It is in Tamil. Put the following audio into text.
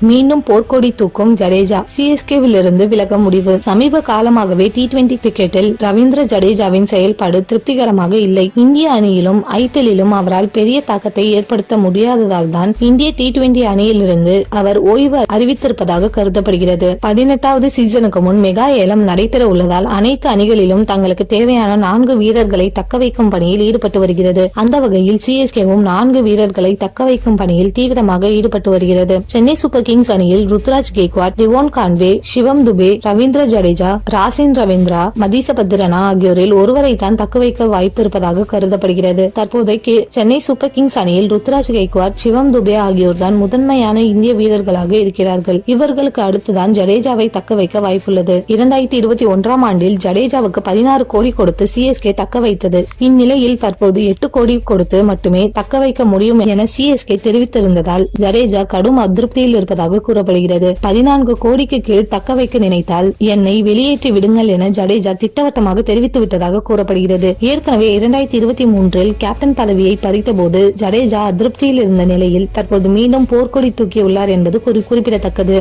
மீண்டும் போர்க்கொடி தூக்கும் ஜடேஜா, சிஎஸ்கேவில் இருந்து விலக முடிவு. சமீப காலமாகவே T20 கிரிக்கெட்டில் ரவீந்திர ஜடேஜாவின் செயல்பாடு திருப்திகரமாக இல்லை. இந்திய அணியிலும் IPL-லும் அவரால் பெரிய தாக்கத்தை ஏற்படுத்த முடியாததால் தான் இந்திய T20 அணியிலிருந்து அவர் ஓய்வு அறிவித்திருப்பதாக கருதப்படுகிறது. 18வது சீசனுக்கு முன் மெகா ஏலம் நடைபெற உள்ளதால் அனைத்து அணிகளிலும் தங்களுக்கு தேவையான 4 வீரர்களை தக்க வைக்கும் பணியில் ஈடுபட்டு வருகிறது. அந்த வகையில் சிஎஸ்கேவும் 4 வீரர்களை தக்க வைக்கும் பணியில் தீவிரமாக ஈடுபட்டு வருகிறது. சென்னை சூப்பர் கிங்ஸ் அணியில் ருத்ராஜ் கெய்க்வாட், டிவோன் கான்வே, சிவம் துபே, ரவீந்திர ஜடேஜா, ராசின் ரவீந்திரா, மதீச பத்திரனா ஆகியோரில் ஒருவரை தான் தக்க வைக்க வாய்ப்பு இருப்பதாக கருதப்படுகிறது. தற்போதைக்கு சென்னை சூப்பர் கிங்ஸ் அணியில் ருத்ராஜ் கெய்க்வாட், சிவம் துபே ஆகியோர் தான் முதன்மையான இந்திய வீரர்களாக இருக்கிறார்கள். இவர்களுக்கு அடுத்துதான் ஜடேஜாவை தக்க வைக்க வாய்ப்புள்ளது. 2021ஆம் ஆண்டில் ஜடேஜாவுக்கு 16 கோடி கொடுத்து சிஎஸ்கே தக்க வைத்தது. இந்நிலையில் தற்போது 8 கோடி கொடுத்து மட்டுமே தக்க வைக்க முடியும் என சிஎஸ்கே தெரிவித்திருந்ததால் ஜடேஜா கடும் அதிருப்தியில் இருப்பதாக கூறப்படுகிறது. 14 கோடிக்கு கீழ் தக்க வைக்க நினைத்தால் என்னை வெளியேற்றி விடுங்கள் என ஜடேஜா திட்டவட்டமாக தெரிவித்து விட்டதாக கூறப்படுகிறது. ஏற்கனவே 2023இல் கேப்டன் பதவியை பறித்த போது ஜடேஜா அதிருப்தியில் இருந்த நிலையில் தற்போது மீண்டும் போர்க்கொடி தூக்கியுள்ளார் என்பது குறிப்பிடத்தக்கது.